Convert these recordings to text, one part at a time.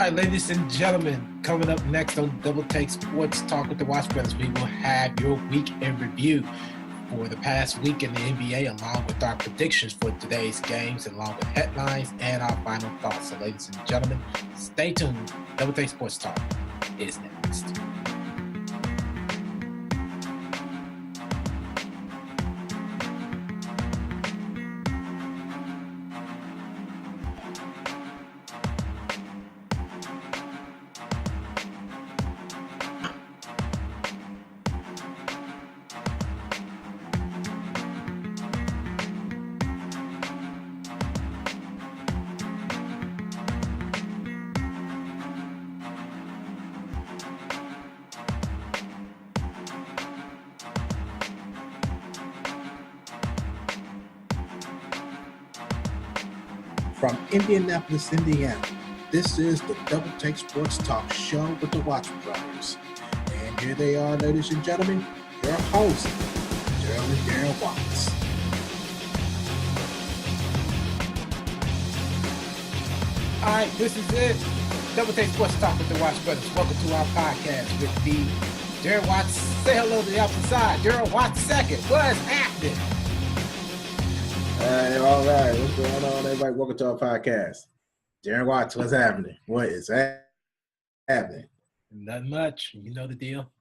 All right, ladies and gentlemen, coming up next on Double Take Sports Talk with the Watch Brothers, we will have your week in review for the past week in the NBA, along with our predictions for today's games, along with headlines and our final thoughts. So, ladies and gentlemen, stay tuned. Double Take Sports Talk is next. From Indianapolis, Indiana, this is the Double Take Sports Talk show with the Watch Brothers. And here they are, ladies and gentlemen, your hosts, Daryl and Darren Watts. All right, this is it. Double Take Sports Talk with the Watch Brothers. Welcome to our podcast with the Darren Watts. Say hello to the outside. Darren Watts second. What's happening? All right. What's going on, everybody? Welcome to our podcast. Darren Watts, what's happening? What is happening? Nothing much. You know the deal.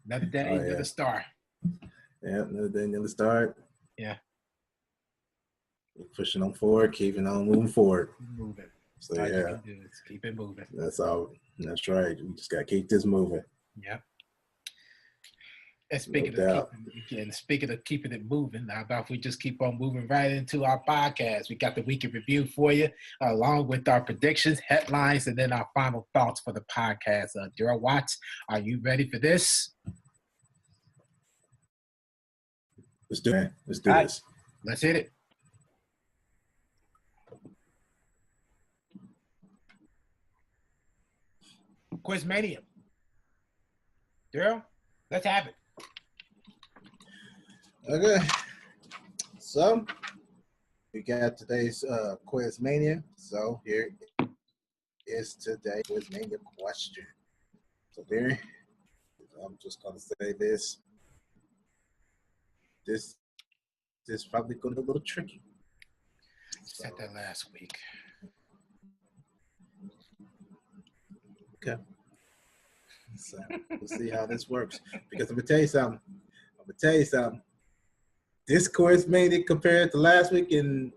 Another day, another star. Yeah, another day, another start. Yeah. Keep pushing on forward, keeping on moving forward. Moving. So, all yeah. you can do is keep it moving. That's all. That's right. We just got to keep this moving. Yep. And speaking of keeping it moving, how about if we just keep on moving right into our podcast? We got the week in review for you, along with our predictions, headlines, and then our final thoughts for the podcast. Daryl Watts, are you ready for this? Let's do it. Let's do this. Let's hit it. Quizmania. Daryl, let's have it. Okay. So, we got today's Quizmania. So, here is today's Quizmania question. So, there, I'm just going to say this. This is probably going to be a little tricky. Said that last week. Okay. So we'll see how this works. Because I'm gonna tell you something. This course made it compared to last week in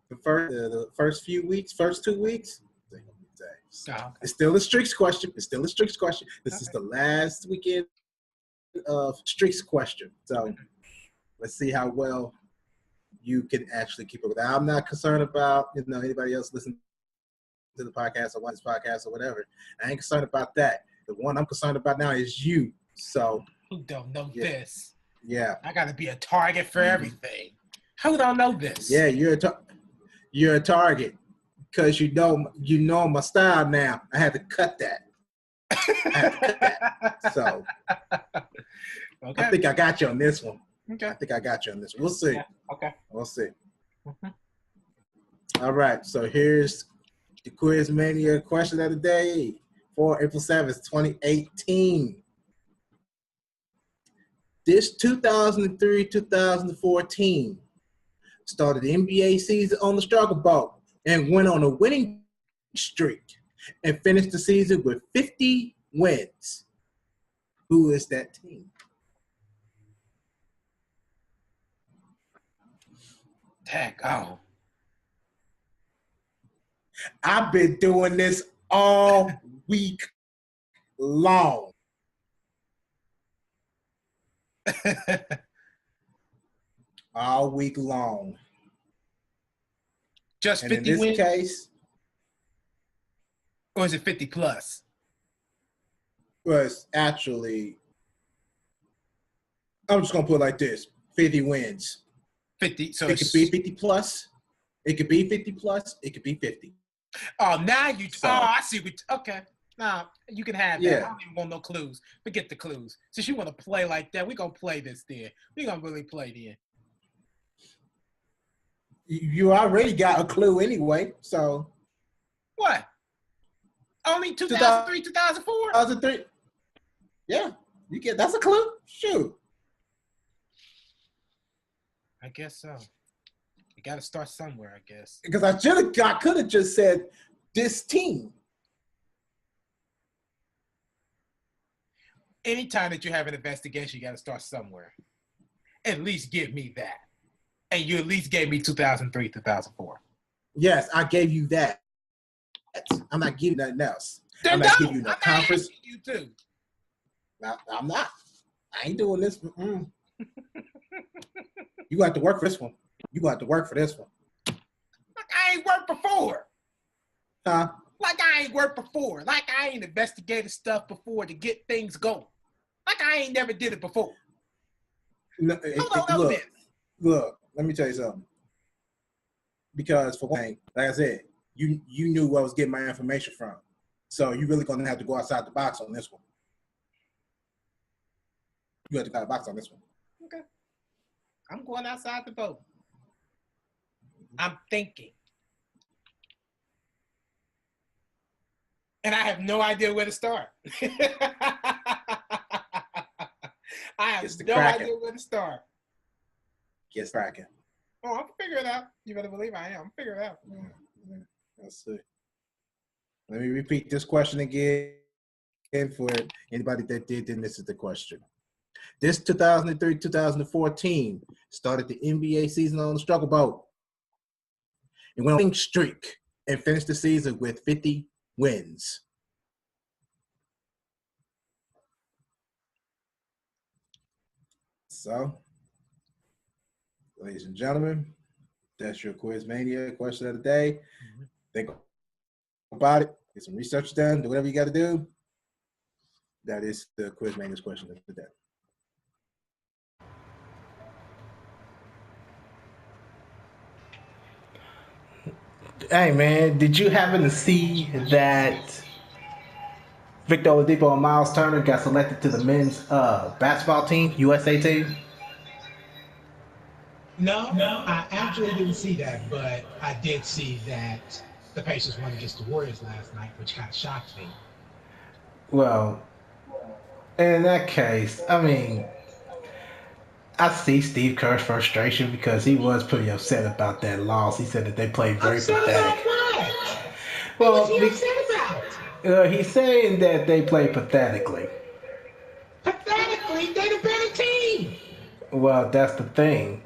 the first 2 weeks. It's still a streaks question. This is the last weekend of streaks question. So let's see how well you can actually keep up with that. I'm not concerned about anybody else listening to the podcast or watch this podcast or whatever. I ain't concerned about that. The one I'm concerned about now is you. So who don't know this? Yeah, I got to be a target for everything. Who don't know this? Yeah, you're a target because you know my style now. I had to cut that. So okay. I think I got you on this one. Okay. We'll see. Yeah. Okay. We'll see. Mm-hmm. All right. So here's the Quizmania question of the day for April 7th, 2018. This 2003-2014 started the NBA season on the struggle boat and went on a winning streak and finished the season with 50 wins. Who is that team? Heck, oh. I've been doing this all week long. All week long. Just 50 wins? In this case. Or is it 50 plus? Well, it's actually, I'm just going to put it like this. 50 wins. 50. So it could be 50 plus. It could be 50 plus. It could be 50. Oh, now you. So, I see. Okay. Nah, you can have that. Yeah. I don't even want no clues. Forget the clues. Since you want to play like that, we're going to play this then. We're going to really play then. You already got a clue anyway, so. What? Only 2003, 2004? 2003. Yeah, that's a clue. Shoot. I guess so. You got to start somewhere, I guess. Because I could have just said this team. Anytime that you have an investigation, you got to start somewhere. At least give me that. And you at least gave me 2003, 2004. Yes, I gave you that. I'm not giving nothing else. Then I'm not giving you no I'm conference. not you too. No, I'm not. I ain't doing this. You got to work for this one. You got to work for this one. Like I ain't worked before. Huh? Like I ain't worked before. Like I ain't investigated stuff before to get things going. Like I ain't never did it before. No, look, let me tell you something. Because for one thing, like I said, you knew where I was getting my information from. So you really gonna have to go outside the box on this one. You have to go outside the box on this one. Okay. I'm going outside the boat. I'm thinking. And I have no idea where to start. I have no idea where to start. Gets cracking. Oh, I'm figure it out. You better believe I am. I'm figure it out. Yeah. Let's see. Let me repeat this question again for anybody that didn't listen to the question. This 2003-2014 started the NBA season on the struggle boat. It went on a winning streak and finished the season with 50 wins. So, ladies and gentlemen, that's your Quiz Mania question of the day. Think about it. Get some research done. Do whatever you got to do. That is the Quiz Mania's question of the day. Hey man, did you happen to see that Victor Oladipo and Miles Turner got selected to the men's basketball team, USA team? No, I actually didn't see that, but I did see that the Pacers won against the Warriors last night, which kind of shocked me. Well, in that case, I mean, I see Steve Kerr's frustration because he was pretty upset about that loss. He said that they played very Upset pathetic. about what? Well, What was he upset about? He's saying that they played pathetically. Pathetically, they're the better team. Well, that's the thing.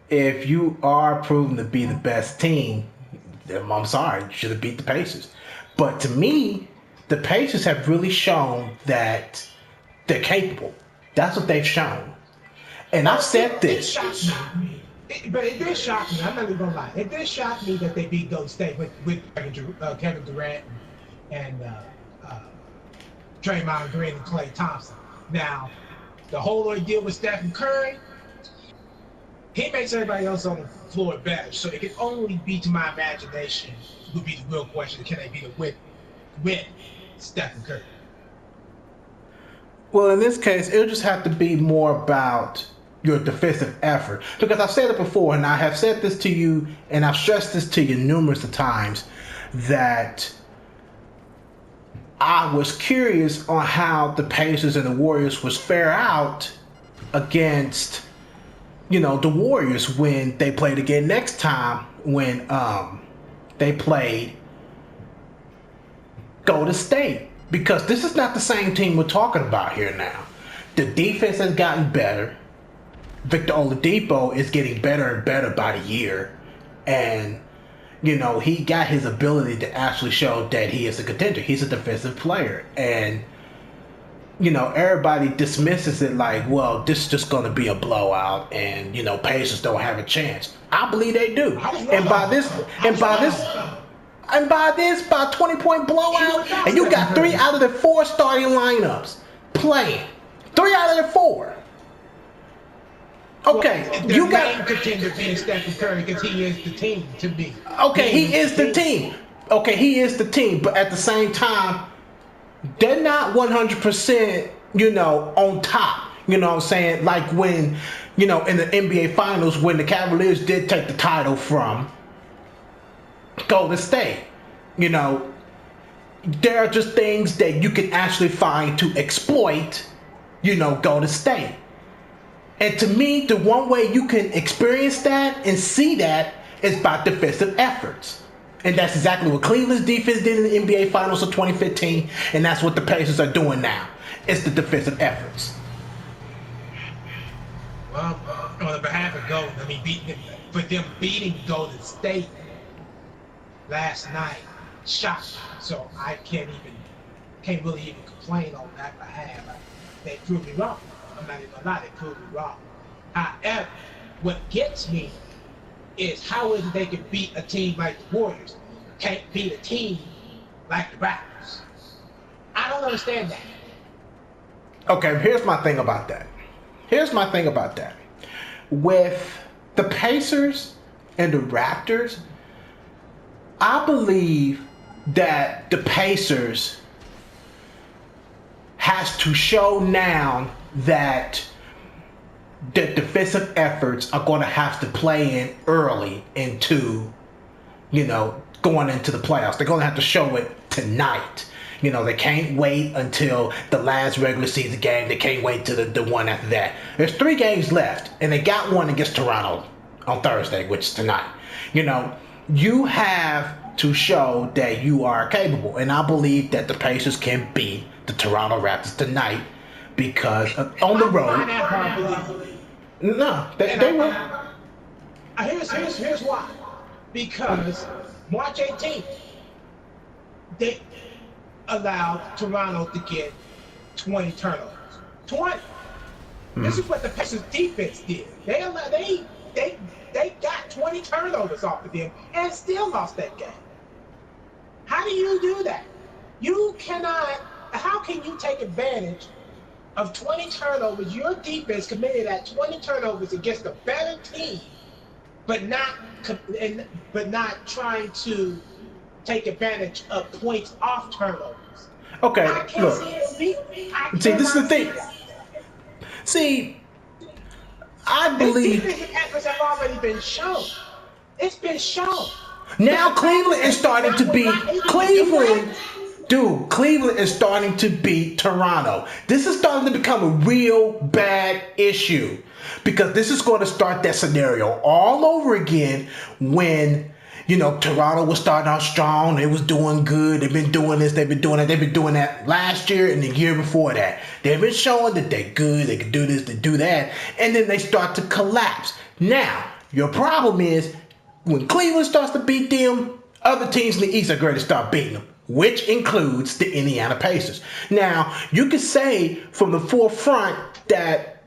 If you are proven to be the best team, then I'm sorry, you should have beat the Pacers. But to me, the Pacers have really shown that they're capable. That's what they've shown. And I've said this. It shocked me. But it did shock me. I'm not even gonna lie. It did shock me that they beat Golden State with Kevin Durant and Draymond Green and Klay Thompson. Now, the whole ordeal with Stephen Curry, he makes everybody else on the floor better. So it can only be, to my imagination, would be the real question: can they beat it with Stephen Curry? Well, in this case, it'll just have to be more about your defensive effort. Because I've said it before, and I have said this to you, and I've stressed this to you numerous times, that I was curious on how the Pacers and the Warriors was fare out against, the Warriors when they played again next time when they played Golden State. Because this is not the same team we're talking about here now. The defense has gotten better. Victor Oladipo is getting better and better by the year. And, he got his ability to actually show that he is a contender. He's a defensive player. And, everybody dismisses it like, well, this is just going to be a blowout. And, Pacers don't have a by 20-point blowout, and you got 3 out of the 4 starting lineups playing. 3 out of the 4. Okay, well, you got contender being Stephen Curry because he is the team to me. Okay, he is the team. Okay, he is the team, but at the same time, they're not 100%, on top. You know what I'm saying? Like when, in the NBA Finals, when the Cavaliers did take the title from Golden State, there are just things that you can actually find to exploit, Golden State. And to me, the one way you can experience that and see that is by defensive efforts. And that's exactly what Cleveland's defense did in the NBA Finals of 2015, and that's what the Pacers are doing now. It's the defensive efforts. Well, on behalf of Golden, for them beating Golden State last night, shocked. So I can't really even complain on that behalf. They proved me wrong. I'm not even gonna lie, they proved me wrong. However, what gets me is how is it they can beat a team like the Warriors, can't beat a team like the Raptors? I don't understand that. Okay, here's my thing about that. With the Pacers and the Raptors, I believe that the Pacers has to show now that the defensive efforts are going to have to play in early into, going into the playoffs. They're going to have to show it tonight. They can't wait until the last regular season game. They can't wait till the one after that. There's 3 games left, and they got one against Toronto on Thursday, which is tonight. You have to show that you are capable, and I believe that the Pacers can beat the Toronto Raptors tonight because on the road. No, they will. Here's why. Because March 18th, they allowed Toronto to get 20 turnovers. 20. This is what the Pacers defense did. They got 20 turnovers off of them and still lost that game. How do you do that? You cannot. How can you take advantage of 20 turnovers? Your defense committed at 20 turnovers against a better team, but not trying to take advantage of points off turnovers. Okay, look. See, this is the thing. See, I believe these defensive efforts have already been shown. It's been shown. Now Cleveland is starting to beat Cleveland. Dude, Cleveland is starting to beat Toronto. This is starting to become a real bad issue because this is going to start that scenario all over again when, Toronto was starting out strong. They was doing good. They've been doing this. They've been doing that. They've been doing that last year and the year before that. They've been showing that they're good. They can do this, they do that. And then they start to collapse. Now, your problem is when Cleveland starts to beat them, other teams in the East are going to start beating them, which includes the Indiana Pacers. Now, you could say from the forefront that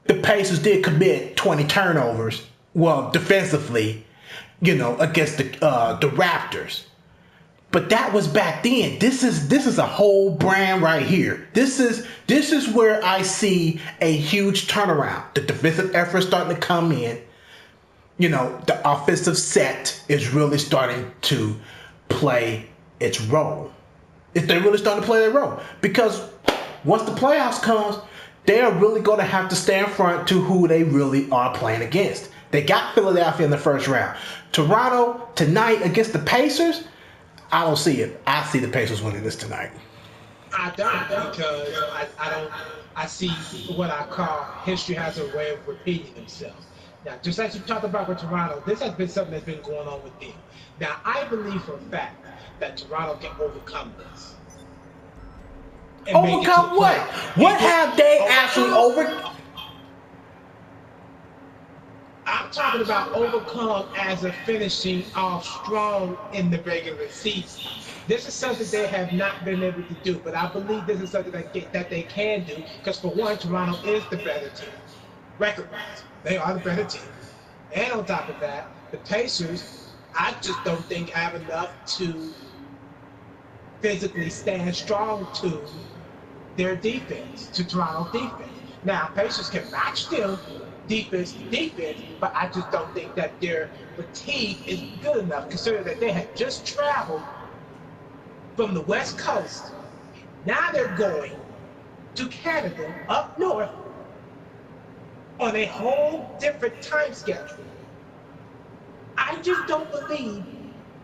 the Pacers did commit 20 turnovers, defensively, against the Raptors. But that was back then. This is a whole brand right here. This is where I see a huge turnaround. The defensive effort starting to come in. The offensive set is really starting to play its role. They're really starting to play their role. Because once the playoffs comes, they are really going to have to stand front to who they really are playing against. They got Philadelphia in the first round. Toronto tonight against the Pacers, I don't see it. I see the Pacers winning this tonight. I don't, because I see what I call history has a way of repeating itself. Now, just as you talked about with Toronto, this has been something that's been going on with them. Now, I believe for a fact that Toronto can overcome this. Overcome what? What have they actually overcome? I'm talking about overcome as a finishing off strong in the regular season. This is something they have not been able to do, but I believe this is something that they can do because, for one, Toronto is the better team, record-wise. They are the better team. And on top of that, the Pacers, I just don't think have enough to physically stand strong to their defense, to Toronto's defense. Now, Pacers can match them defense to defense, but I just don't think that their fatigue is good enough, considering that they had just traveled from the West Coast. Now they're going to Canada, up north, on a whole different time schedule. I just don't believe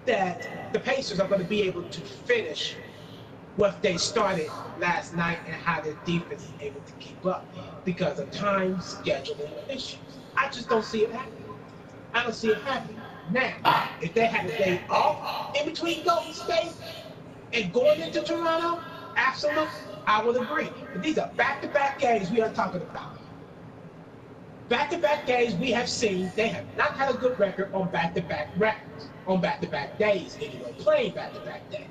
that the Pacers are going to be able to finish what they started last night and how their defense is able to keep up because of time scheduling issues. I just don't see it happening. I don't see it happening. Now, if they had a day off in between Golden State and going into Toronto, absolutely, I would agree. But these are back-to-back games we are talking about. Back-to-back games we have seen, they have not had a good record on back-to-back records, on back-to-back days anyway, playing back-to-back days.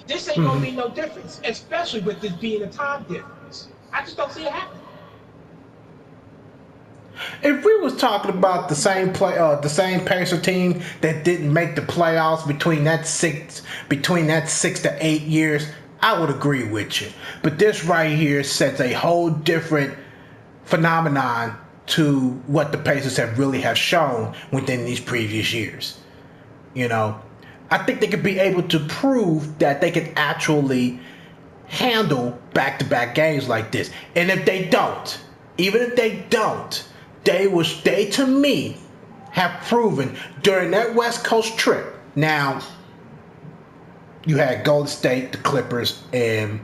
This ain't gonna be no difference, especially with this being a time difference. I just don't see it happening. If we was talking about the same Pacer team that didn't make the playoffs between that 6 to 8 years, I would agree with you. But this right here sets a whole different phenomenon to what the Pacers have shown within these previous years. You know, I think they could be able to prove that they can actually handle back-to-back games like this. And if they don't, even if they don't, they to me have proven during that West Coast trip. Now, you had Golden State, the Clippers, and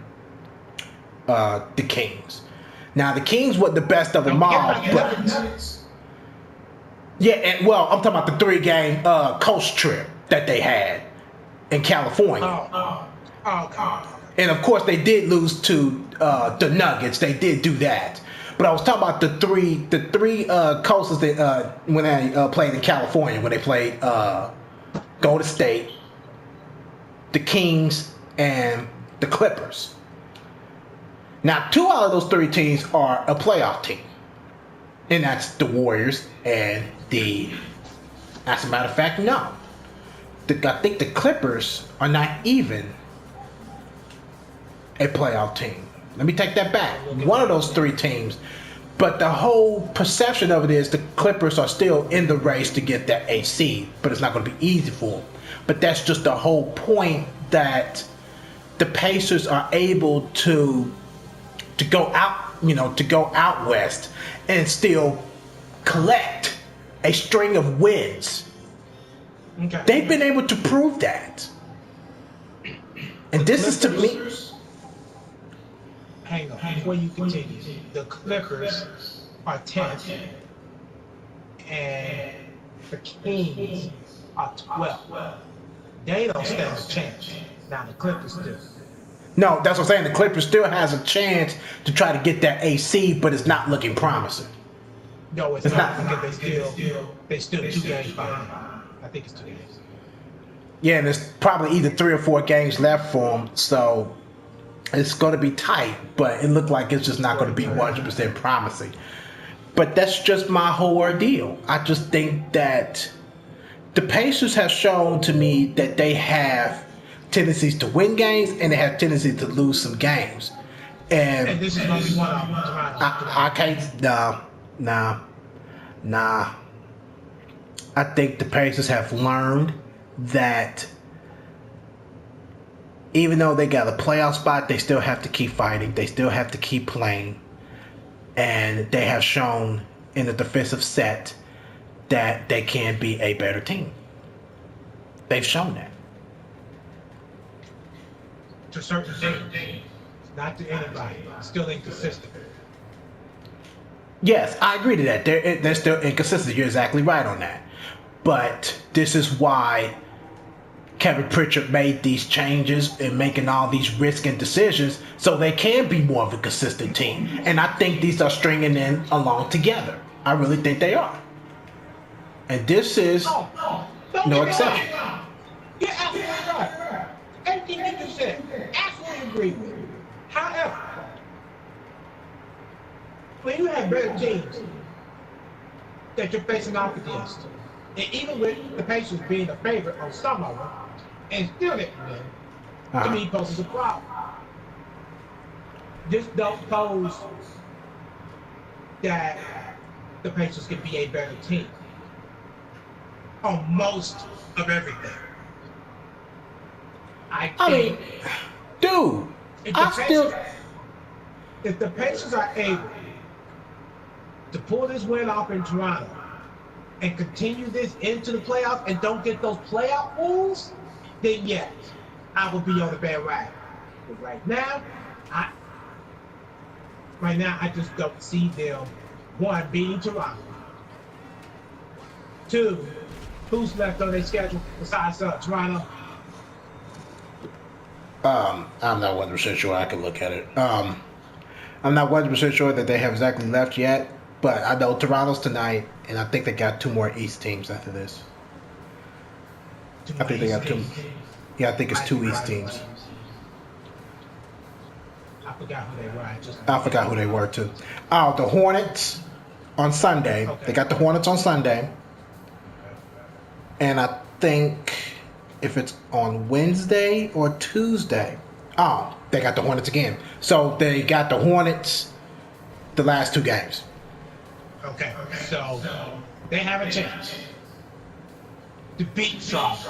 the Kings. Now, the Kings were the best of them all. Yeah, and well, I'm talking about the 3-game coast trip that they had in California. Okay. And of course, they did lose to the Nuggets. They did do that. But I was talking about the three coasts that when they played in California, when they played Golden State, the Kings, and the Clippers. Now, 2 out of those 3 teams are a playoff team, and that's the Warriors and as a matter of fact, no. I think the Clippers are not even a playoff team. Let me take that back. One of those 3 teams. But the whole perception of it is the Clippers are still in the race to get that 8th seed, but it's not going to be easy for them. But that's just the whole point, that the Pacers are able to go out west and still collect a string of wins. Okay. They've been able to prove that. And this is to me. Hang on, before you continue, the Clippers are 10th, and the Kings are 12th. They don't stand a chance. Now the Clippers do. No, that's what I'm saying. The Clippers still has a chance to try to get that AC, but it's not looking promising. No, it's not, because they still 2 games behind. I think it's 2 games. Yeah, and there's probably either 3 or 4 games left for them, so it's going to be tight, but it looked like it's just not going to be 100% promising. But that's just my whole ordeal. I just think that the Pacers have shown to me that they have tendencies to win games and they have tendencies to lose some games. And this is going to be one of them. I can't. Nah. I think the Pacers have learned that even though they got a playoff spot, they still have to keep fighting. They still have to keep playing. And they have shown in the defensive set that they can be a better team. They've shown that. To certain teams, not to anybody. Still inconsistent. Yes, I agree to that. They're still inconsistent. You're exactly right on that. But this is why Kevin Pritchard made these changes and making all these risking decisions so they can be more of a consistent team. And I think these are stringing in along together. I really think they are. And this is no exception. You're absolutely right. Everything you just said, absolutely agree with. However, when you have better teams that you're facing off against, and even with the Pacers being a favorite on some of them, and still didn't win, to me poses a problem. This don't pose that the Pacers can be a better team on most of everything. I mean, dude, if the Pacers are able to pull this win off in Toronto and continue this into the playoffs and don't get those playoff wounds, then yes, I will be on the bandwagon. But right now, I just don't see them, one, beating Toronto. Two, who's left on their schedule besides Toronto? I'm not 100% sure. I can look at it. I'm not 100% sure that they have exactly left yet, but I know Toronto's tonight, and I think they got 2 more East teams after this. I think they got 2. Yeah, I think it's 2 East teams. I forgot who they were. I forgot who they were too. Oh, the Hornets on Sunday. Okay. They got the Hornets on Sunday, and I think if it's on Wednesday or Tuesday. Oh, they got the Hornets again. So they got the Hornets the last 2 games. Okay, so they have a chance to beat Charlotte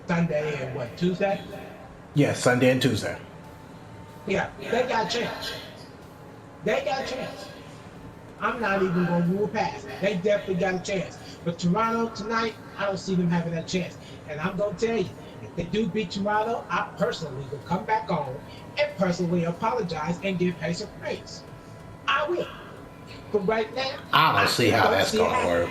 Sunday and what, Tuesday? Yeah, Sunday and Tuesday. Yeah, they got a chance. They got a chance. I'm not even going to rule past. They definitely got a chance. But Toronto tonight, I don't see them having that chance. And I'm going to tell you, if they do beat Toronto, I personally will come back on and personally apologize and give Pacer praise. I will. But right now, I don't see how that's going to work.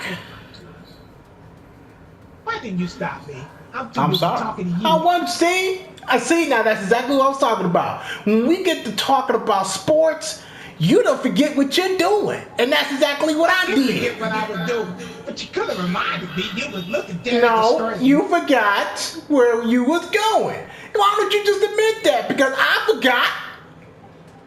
Why didn't you stop me? I'm sorry. talking to you. I want to see. I see now. That's exactly what I was talking about. When we get to talking about sports, you don't forget what you're doing, and that's exactly what I You did. forget what I was doing, but you could have reminded me. You was looking down at the No, screen. you forgot where you was going. Why don't you just admit that? Because I forgot.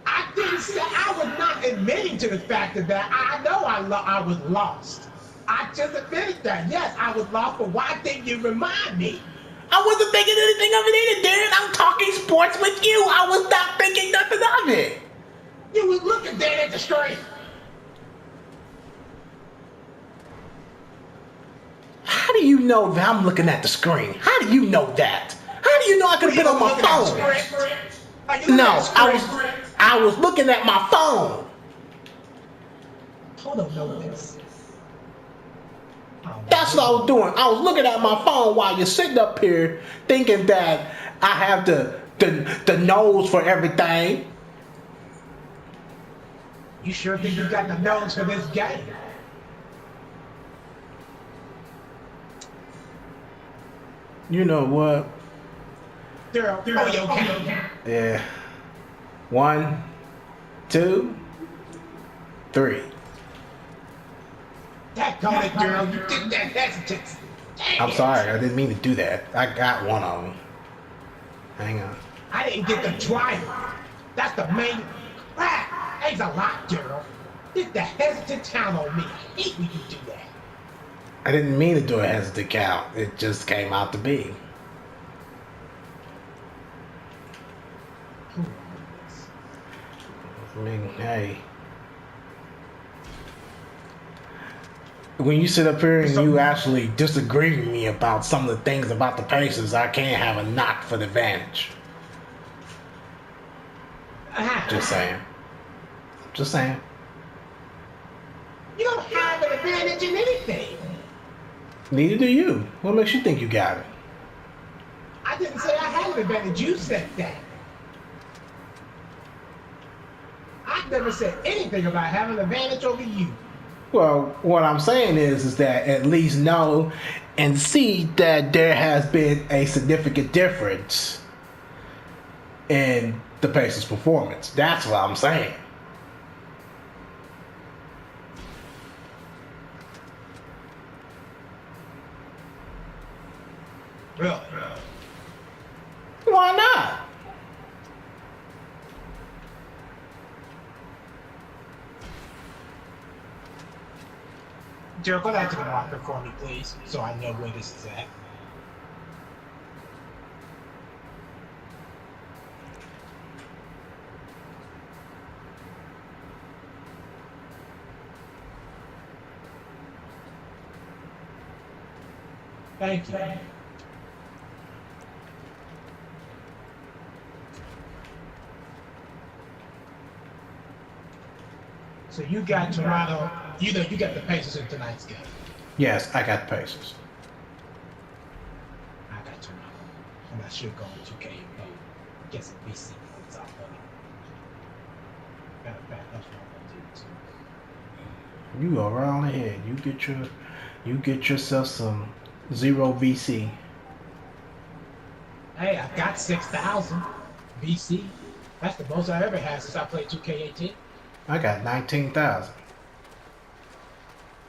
I didn't say I was not admitting to the fact of that. I know I was lost. I just admitted that. Yes, I was lost, but why didn't you remind me? I wasn't thinking anything of it either, Darren. I'm talking sports with you. I was not thinking nothing of it. You was looking down at the screen. How do you know that I'm looking at the screen? How do you know that? How do you know I could have been on my phone? No, I was looking at my phone. Hold on, know this. That's what I was doing. I was looking at my phone while you're sitting up here thinking that I have the nose for everything. You sure think you got the nose for this game? You know what? Daryl, oh, you okay? Yeah. 1, 2, 3. That call it, girl. You did that hesitance. I'm sorry. I didn't mean to do that. I got one of them. Hang on. I didn't get the driver. That's the main. There's a lot, girl. Did the hesitant count on me? I hate when you do that. I didn't mean to do a hesitant count. It just came out to be. I mean, hey. When you sit up here and you actually disagree with me about some of the things about the Pacers, I can't have a knock for the advantage. Just saying. Just saying. You don't have an advantage in anything. Neither do you. What makes you think you got it? I didn't say I had an advantage. You said that. I never said anything about having an advantage over you. Well, what I'm saying is that at least know and see that there has been a significant difference in the Pacers' performance. That's what I'm saying. Really? Why not? Jared, go down to the marker for me, please, so I know where this is at. Thank you. So you got Toronto. You know you got the Pacers in tonight's game. Yes, I got the Pacers. I got Toronto. And I should go with 2K. Get some BC points off of it. Matter of fact, that's what I'm gonna do too. You go right on ahead. You get yourself some 0 VC. Hey, I got 6,000 BC. That's the most I ever had since I played 2K18. I got 19,000.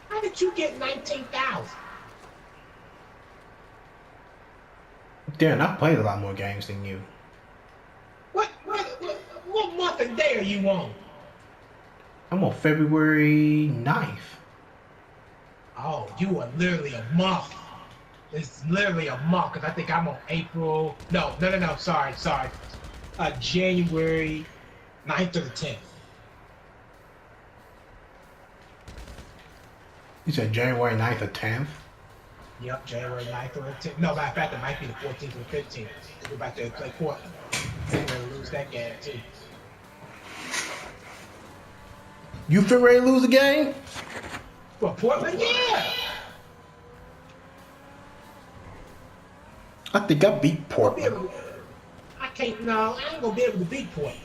How did you get 19,000? Darren, I played a lot more games than you. What month and day are you on? I'm on February 9th. Oh, you are literally a month. It's literally a month because I think I'm on April. No. Sorry. January 9th or the 10th. You said January 9th or 10th? Yep, January 9th or the 10th. No, matter of fact, it might be the 14th or the 15th. We're about to play Portland. We're going to lose that game, too. You feel ready to lose the game? Well, Portland, yeah. I think I beat Portland. I ain't going to be able to beat Portland.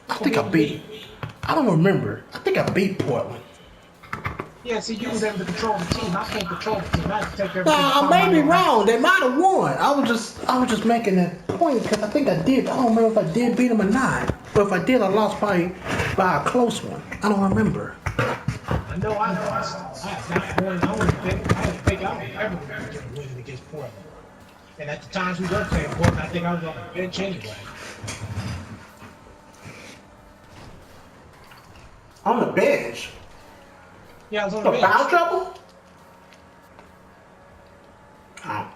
I don't remember. I think I beat Portland. Yeah, see, you was able to control the team. I can't control the team. I have to take everything. Nah, I may be wrong. They might have won. I was just making that point because I think I did. I don't remember if I did beat them or not. But if I did, I lost by a close one. I don't remember. I know I lost. I have not won. I don't think I would ever remember winning against Portland. And at the times we were playing Portland, I think I was on the bench anyway. On the bench? Yeah, I was on the For bench. foul trouble? Oh.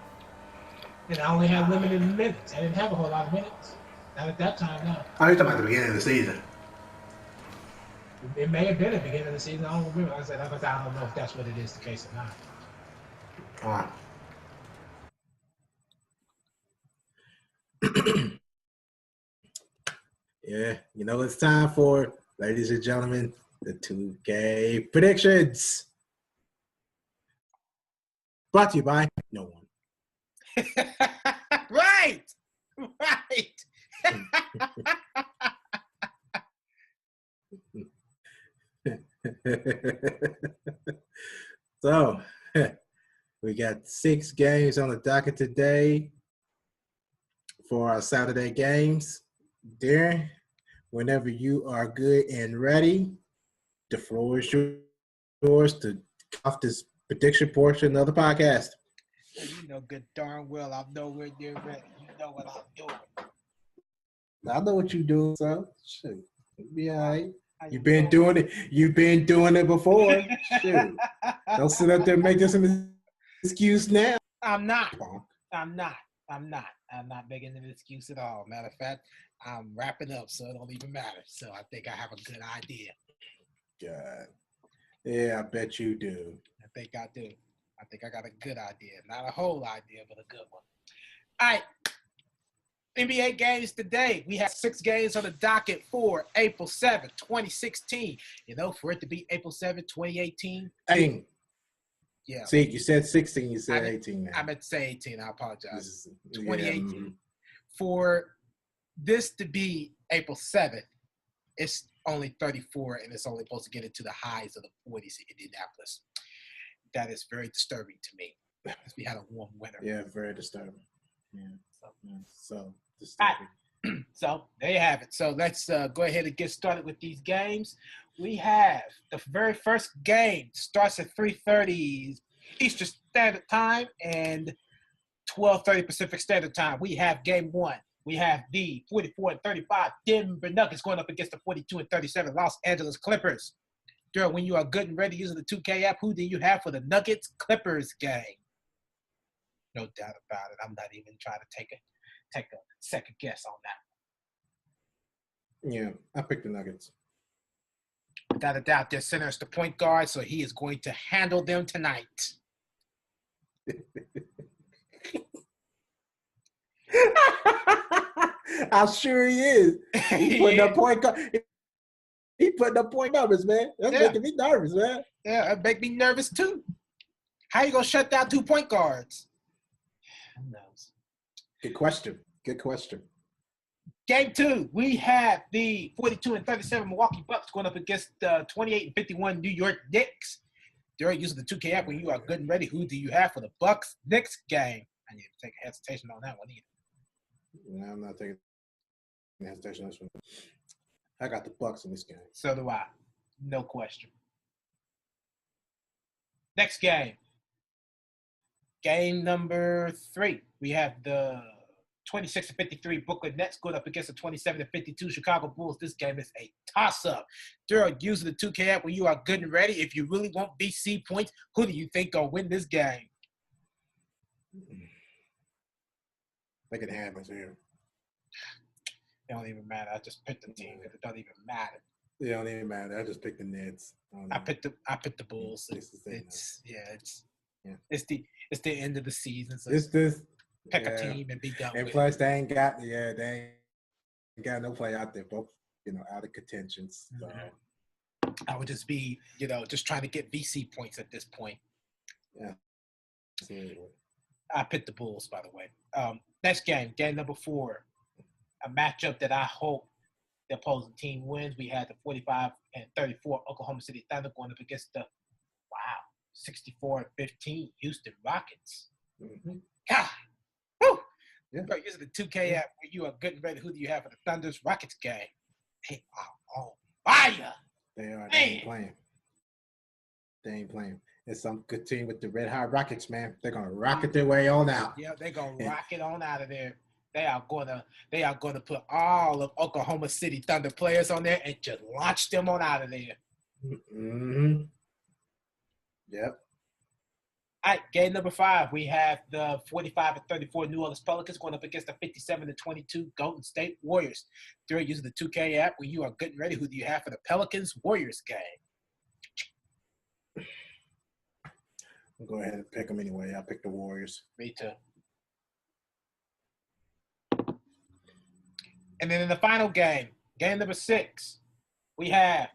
And I only had limited minutes. I didn't have a whole lot of minutes. Not at that time, no. Oh, you're talking about the beginning of the season. It may have been at the beginning of the season. I don't remember. I said, I don't know if that's what it is the case or not. Oh. Yeah, it's time for, ladies and gentlemen, the 2K predictions. Brought to you by no one. Right. So, we got 6 games on the docket today for our Saturday games. Darren, whenever you are good and ready, the floor is yours to off this prediction portion of the podcast. You know good darn well I'm nowhere near ready. You know what I'm doing. I know what you're doing, so shoot, it'll be all right. How You've been doing it. You've been doing it before. Shoot, don't sit up there and make this an excuse now. I'm not making an excuse at all. Matter of fact, I'm wrapping up, so it don't even matter. So I think I have a good idea. God, yeah, I bet you do. I think I do. I think I got a good idea. Not a whole idea, but a good one. All right. NBA games today. We have 6 games on the docket for April 7th, 2016. For it to be April 7th, 2018. 18. Yeah. See, you said 16, you said 18 now. I meant to say 18. I apologize. 2018. 2018. For this to be April 7th, it's only 34, and it's only supposed to get into the highs of the 40s in Indianapolis. That is very disturbing to me because we had a warm winter. Yeah, very disturbing. Yeah. So disturbing. Right. So there you have it. So let's go ahead and get started with these games. We have the very first game starts at 3:30 Eastern Standard Time and 12:30 Pacific Standard Time. We have game 1. We have the 44-35 Denver Nuggets going up against the 42-37 Los Angeles Clippers. Girl, when you are good and ready using the 2K app, who do you have for the Nuggets Clippers game? No doubt about it. I'm not even trying to take a second guess on that. Yeah, I picked the Nuggets. Without a doubt, their center is the point guard, so he is going to handle them tonight. I'm sure he is. He putting up point guard. He putting up point numbers, man. That's making me nervous, man. Yeah, that make me nervous too. How you gonna shut down 2 point guards? Who knows? Good question. Game 2, we have the 42-37 Milwaukee Bucks going up against the 28-51 New York Knicks. During using the 2K app, when you are good and ready, who do you have for the Bucks Knicks game? I need to take a hesitation on that one either. No, I'm not taking hesitation on this one. I got the Bucks in this game. So do I. No question. Next game. Game number 3. We have the 26-53 Brooklyn Nets going up against the 27-52 Chicago Bulls. This game is a toss-up. Daryl, using the 2K app when you are good and ready. If you really want BC points, who do you think gonna win this game? Make it happen here. It don't even matter. I just picked the team because it don't even matter. It don't even matter. I just picked the Nets. I picked the Bulls. It's the end of the season. So it's this. Pick a team and be done and with plus, it. they ain't got no play out there, both out of contentions. So. I would just be, just trying to get VC points at this point. Yeah. Absolutely. I picked the Bulls, by the way. Next game number 4, a matchup that I hope the opposing team wins. We had the 45-34 Oklahoma City Thunder going up against the 64-15 Houston Rockets. Mm-hmm. God. Woo! Yeah. Bro, using the 2K app where you are good and ready. Who do you have for the Thunder's Rockets game? They are on fire. They are. They ain't playing. It's some good team with the Red Hot Rockets, man. They're gonna rocket their way on out. Yeah, they're gonna rocket on out of there. They are gonna put all of Oklahoma City Thunder players on there and just launch them on out of there. Mm-hmm. Yep. All right, game number 5. We have the 45-34 New Orleans Pelicans going up against the 57-22 Golden State Warriors. They're using the 2K app when you are good and ready. Who do you have for the Pelicans Warriors game? I'll go ahead and pick them anyway. I'll pick the Warriors. Me too. And then in the final game number 6, we have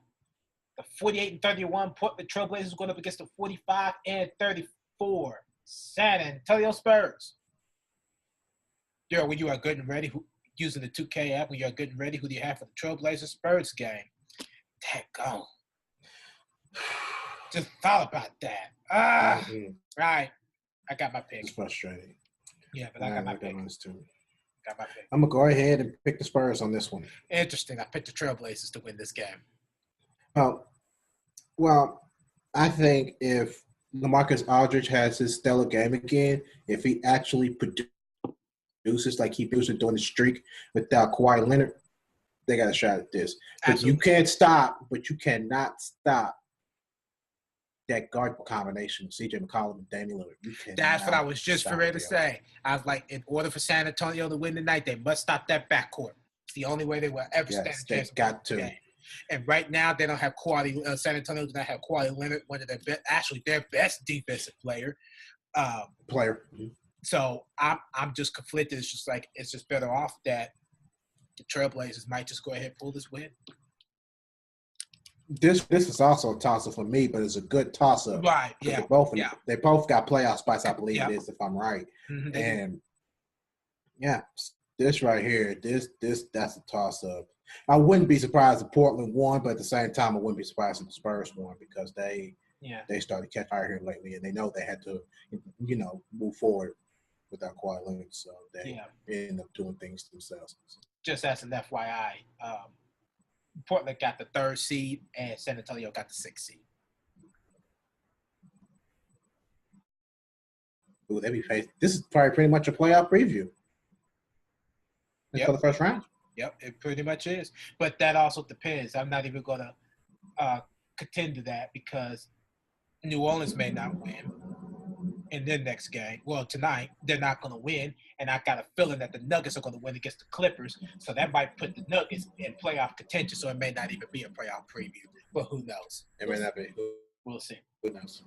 the 48-31 Portland Trailblazers going up against the 45-34 San Antonio Spurs. Daryl, when you are good and ready, using the 2K app, when you are good and ready, who do you have for the Trailblazers Spurs game? Go. Just thought about that. Right. I got my pick. It's frustrating. Yeah, but I got my pick. Too. Got my pick. I'm gonna go ahead and pick the Spurs on this one. Interesting. I picked the Trailblazers to win this game. Well, I think if LaMarcus Aldridge has his stellar game again, if he actually produces like he produced during the streak without Kawhi Leonard, they got a shot at this. But you can't stop, you cannot stop that guard combination, CJ McCollum and Damian Lillard. That's what I was just ready to say. I was like, in order for San Antonio to win tonight, they must stop that backcourt. It's the only way they will ever stand a chance. Got to. Game. And right now, they don't have quality. San Antonio does not have Kawhi Leonard, one of their best defensive player. So I'm just conflicted. It's just like it's just better off that the Trailblazers might just go ahead and pull this win. This is also a toss-up for me, but it's a good toss-up. Right, yeah. They both got playoff spots, I believe it is, if I'm right. Mm-hmm. And, this right here, that's a toss-up. I wouldn't be surprised if Portland won, but at the same time, I wouldn't be surprised if the Spurs won because they started catching fire here lately, and they know they had to, move forward without Kawhi Leonard, so they end up doing things themselves. Just as an FYI, Portland got the 3rd seed, and San Antonio got the 6th seed. Ooh, this is probably pretty much a playoff preview for the first round. Yep, it pretty much is. But that also depends. I'm not even going to contend to that because New Orleans may not win in their next game. Well, tonight, they're not going to win, and I got a feeling that the Nuggets are going to win against the Clippers, so that might put the Nuggets in playoff contention, so it may not even be a playoff preview. But who knows? It may not be. We'll see. Who knows?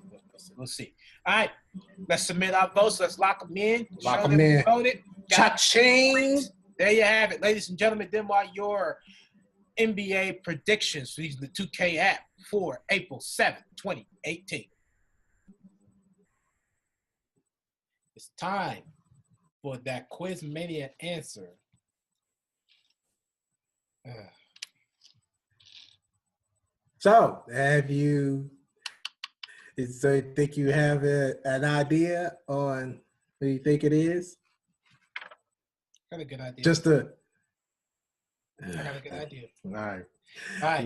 We'll see. All right, let's submit our votes. Let's lock them in. Lock them in. Cha-ching! There you have it, ladies and gentlemen. Them are your NBA predictions using the 2K app for April 7th, 2018. It's time for that Quiz Mania answer So, so you think you have an idea on who you think it is? Got a good idea. I got a good idea. All right. All right.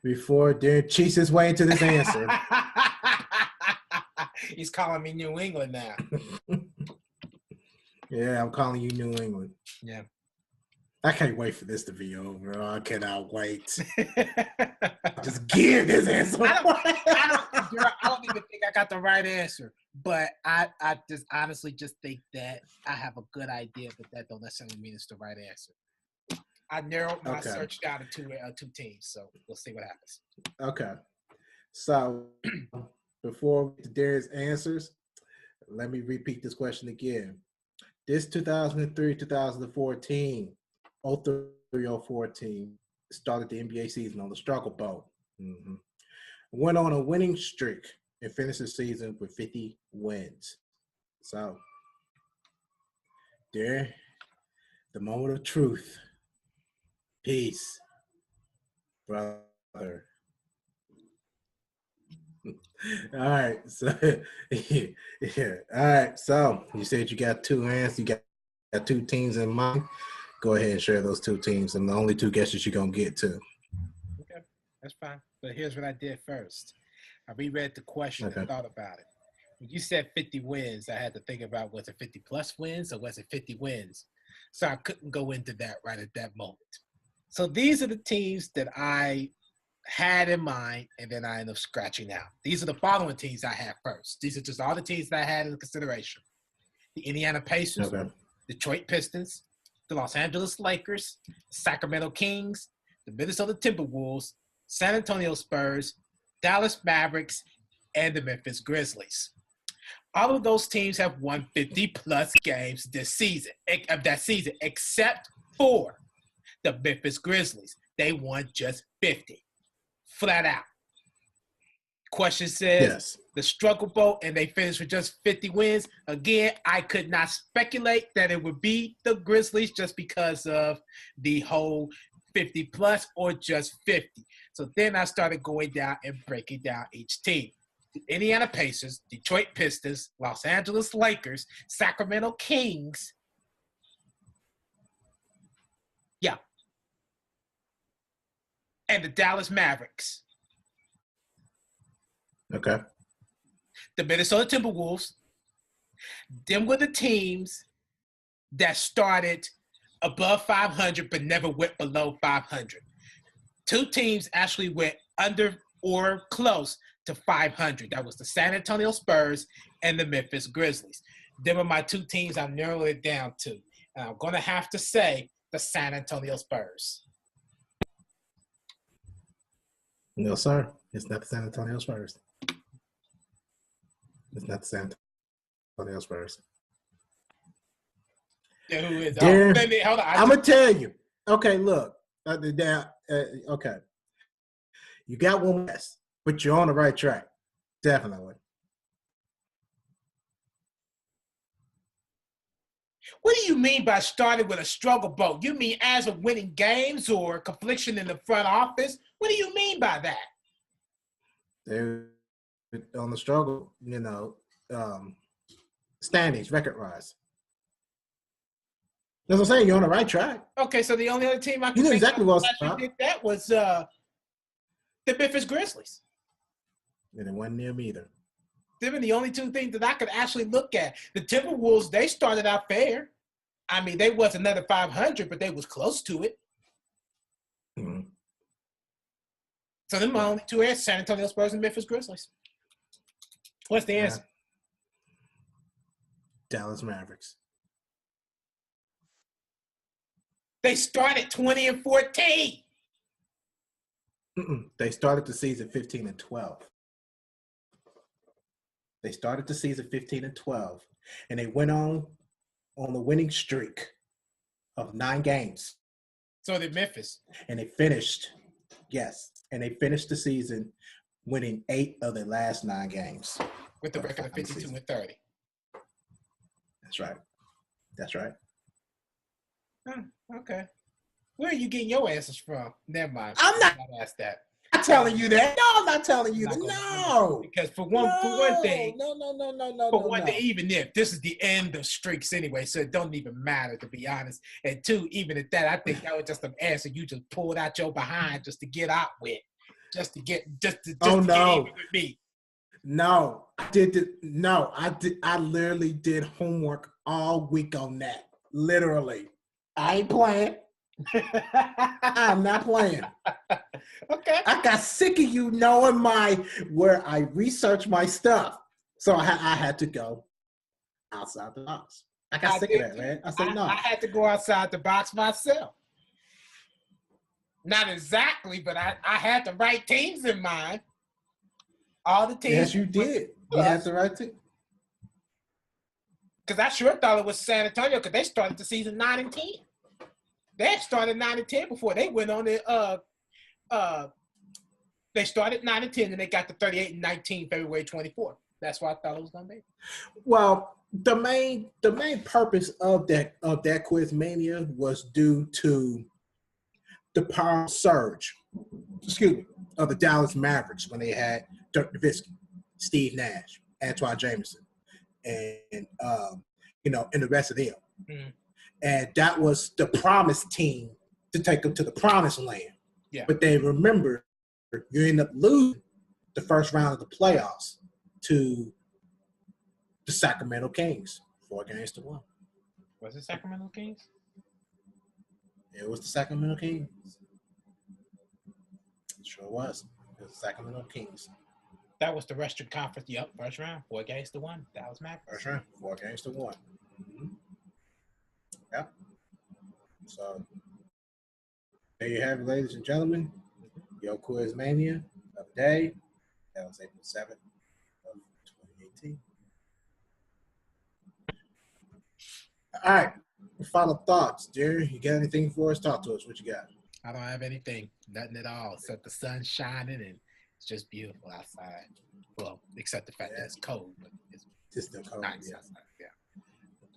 Before Darren cheats his way into this answer. He's calling me New England now. Yeah, I'm calling you New England. Yeah. I can't wait for this to be over. I cannot wait. Just give this answer. I don't even think I got the right answer, but I just honestly just think that I have a good idea, but that don't necessarily mean it's the right answer. I narrowed my search down to two teams, so we'll see what happens. Okay. So before we get to Darren's answers, let me repeat this question again. This 2003-2014 03-04 team started the NBA season on the struggle boat. Mm-hmm. Went on a winning streak and finished the season with 50 wins. So, there, the moment of truth. Peace, brother. All right, so yeah. All right, so you said you got two answers. You got two teams in mind. Go ahead and share those two teams, and the only two guesses you're gonna get to. Okay, that's fine. But here's what I did first. I reread the question and thought about it. When you said 50 wins, I had to think about, was it 50 plus wins or was it 50 wins? So I couldn't go into that right at that moment. So these are the teams that I had in mind, and then I ended up scratching out. These are the following teams I had first. These are just all the teams that I had in consideration. The Indiana Pacers, Detroit Pistons, the Los Angeles Lakers, Sacramento Kings, the Minnesota Timberwolves, San Antonio Spurs, Dallas Mavericks, and the Memphis Grizzlies. All of those teams have won 50-plus games this season, except for the Memphis Grizzlies. They won just 50, flat out. Question says the struggle boat, and they finished with just 50 wins. Again, I could not speculate that it would be the Grizzlies just because of the whole 50-plus or just 50. So then I started going down and breaking down each team. The Indiana Pacers, Detroit Pistons, Los Angeles Lakers, Sacramento Kings. Yeah. And the Dallas Mavericks. Okay. The Minnesota Timberwolves. Them were the teams that started above 500 but never went below 500. Two teams actually went under or close to 500. That was the San Antonio Spurs and the Memphis Grizzlies. Them are my two teams I narrowed it down to. And I'm going to have to say the San Antonio Spurs. No, sir. It's not the San Antonio Spurs. It's not the San Antonio Spurs. Yeah, who is? Darren, hold on. I'm going to tell you. Okay, look. Okay. You got one less, but you're on the right track. Definitely. What do you mean by starting with a struggle boat? You mean as of winning games or confliction in the front office? What do you mean by that? They're on the struggle, standings, record rise. That's what I'm saying. You're on the right track. Okay, so the only other team I can think exactly what did that was the Memphis Grizzlies. And it wasn't them either. They were the only two things that I could actually look at. The Timberwolves, they started out fair. I mean, they wasn't another 500, but they was close to it. Mm-hmm. So them are my only two answers, San Antonio Spurs and Memphis Grizzlies. What's the answer? Dallas Mavericks. They started 20-14. They started the season 15-12. They started the season 15-12, and they went on the winning streak of 9 games. So did Memphis. And they finished, the season winning 8 of their last 9 games. With the record of 52-30. That's right. Okay. Where are you getting your answers from? Never mind. I'm not ask that. telling you that. No, I'm not telling you that. No. Because for one thing, No. for one thing, even if this is the end of streaks anyway, so it don't even matter, to be honest. And two, even at that, I think that was just an answer you just pulled out your behind just to get out with, just to get get even with me. No, I did. No, I did. I literally did homework all week on that. Literally, I ain't playing. I'm not playing. Okay. I got sick of you knowing where I research my stuff, so I had to go outside the box. I got sick of that, man. I said no. I had to go outside the box myself. Not exactly, but I had the right teams in mind. All the teams. Yes, you did. You had the right team. Because I sure thought it was San Antonio because they started the season 9-10. They had started 9-10 before they went on the they started 9-10 and they got to 38-19 February 24th. That's what I thought it was gonna be. Well, the main purpose of that quiz mania was due to the power surge, of the Dallas Mavericks when they had Dirk Nowitzki, Steve Nash, Antoine Jameson, and and the rest of them. Mm. And that was the promised team to take them to the promised land. Yeah. But they remember you end up losing the first round of the playoffs to the Sacramento Kings, 4-1. Was it Sacramento Kings? It was the Sacramento Kings. It sure was. It was the Sacramento Kings. That was the Western Conference. Yep, first round, 4-1. That was Mavericks. First round, 4-1. Mm-hmm. Yep. So there you have it, ladies and gentlemen. Your quiz mania of the day. That was April 7th of 2018. All right. Final thoughts, dear. You got anything for us? Talk to us. What you got? I don't have anything, nothing at all, except the sun shining and it's just beautiful outside. Well, except the fact that it's cold, but it's still cold. nice outside. Yeah. But,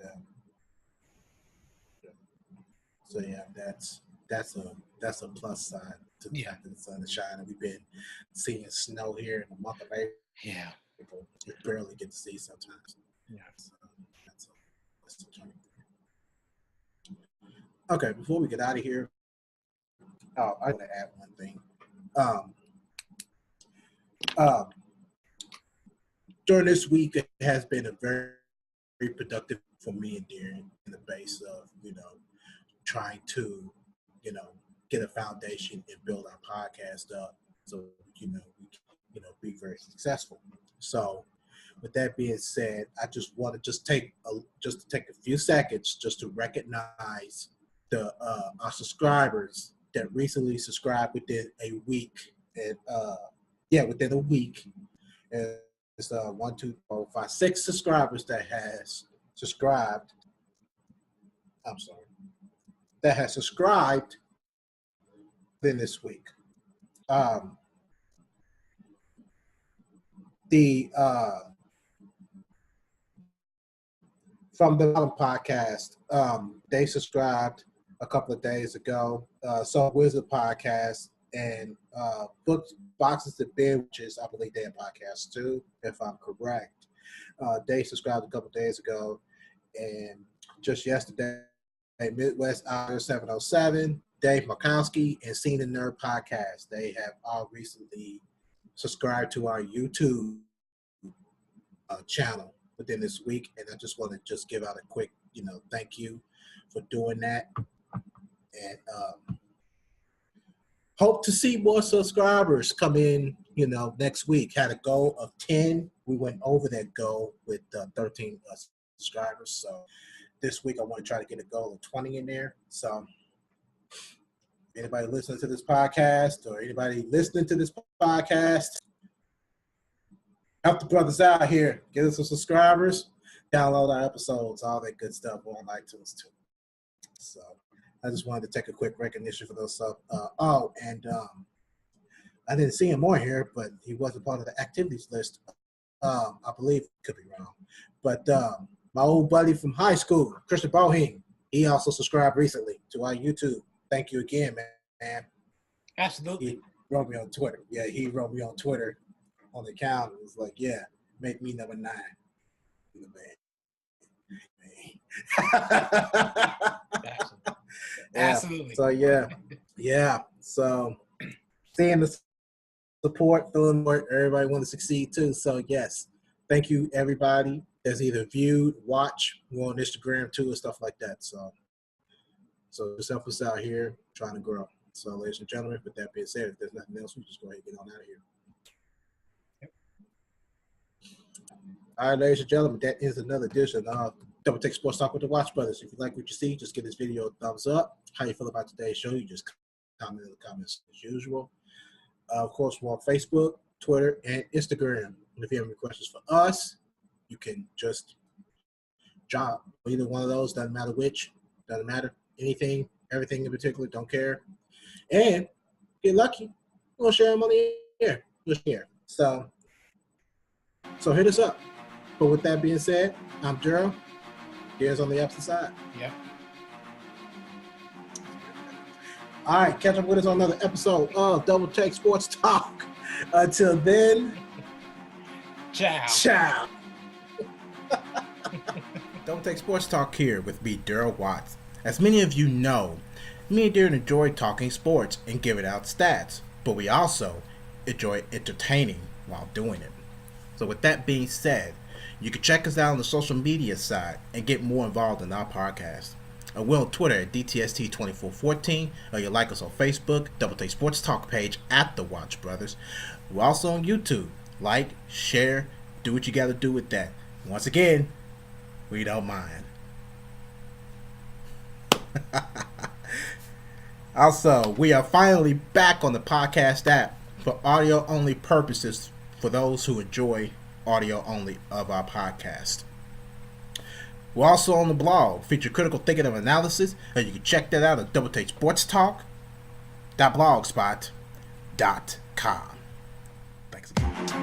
so yeah, that's a plus side to the fact that the sun is shining. We've been seeing snow here in the month of April. Yeah. We barely get to see sometimes. Yeah. So that's a turning point. Okay, before we get out of here, I want to add one thing. During this week, it has been a very, very productive for me and Darren in the base of, trying to, get a foundation and build our podcast up so, we can, be very successful. So with that being said, I just want to take a few seconds just to recognize our subscribers that recently subscribed within a week. And within a week. And it's 1, 2, 4, 5, 6 subscribers that has subscribed. I'm sorry. That has subscribed within this week. From the Bottom podcast, they subscribed a couple of days ago. So Wizard podcast and Books, Boxes to Bid, which is, I believe, their podcast too, if I'm correct. They subscribed a couple of days ago, and just yesterday, Midwest Hour 707, Dave Markowski, and Seen the Nerd podcast. They have all recently subscribed to our YouTube channel within this week, and I just want to give out a quick, thank you for doing that, and hope to see more subscribers come in, next week. Had a goal of 10. We went over that goal with 13 subscribers. So this week I want to try to get a goal of 20 in there. So anybody listening to this podcast help the brothers out here. Get us some subscribers. Download our episodes, all that good stuff on iTunes too. So I just wanted to take a quick recognition for those stuff. I didn't see him on here, but he wasn't part of the activities list. I believe, could be wrong. But my old buddy from high school, Christian Boheen, he also subscribed recently to our YouTube. thank you again, man. Absolutely. He wrote me on Twitter. Yeah, he wrote me on Twitter on the account. It was like, yeah, make me number 9. Absolutely. Yeah. Absolutely. So yeah. So seeing the support, feeling more, everybody want to succeed too. So yes, thank you everybody that's either viewed, watch, go on Instagram too, and stuff like that. So just help us out here trying to grow. So ladies and gentlemen, with that being said, if there's nothing else, we just go ahead and get on out of here. All right, ladies and gentlemen, that is another edition of Double Take Sports Talk with the Watch Brothers. If you like what you see, just give this video a thumbs up. How you feel about today's show, you just comment in the comments as usual. Of course, we're on Facebook, Twitter, and Instagram. And if you have any questions for us, you can just drop either one of those. Doesn't matter which. Doesn't matter. Anything, everything in particular, don't care. And get lucky, we'll share them on the air. We'll share. So hit us up. But with that being said, I'm Gerald. Here's on the opposite side. Yep. All right, catch up with us on another episode of Double Take Sports Talk. Until then, ciao. Double Take Sports Talk here with me, Daryl Watts. As many of you know, me and Darren enjoy talking sports and giving out stats, but we also enjoy entertaining while doing it. So with that being said, you can check us out on the social media side and get more involved in our podcast. We're on Twitter at DTST2414, or you like us on Facebook, Double Take Sports Talk page at The Watch Brothers. We're also on YouTube. Like, share, do what you got to do with that. Once again, we don't mind. Also, we are finally back on the podcast app for audio-only purposes for those who enjoy audio only of our podcast. We're also on the blog, feature critical thinking and analysis, and you can check that out at doubletakesportstalk.blogspot.com. Thanks again.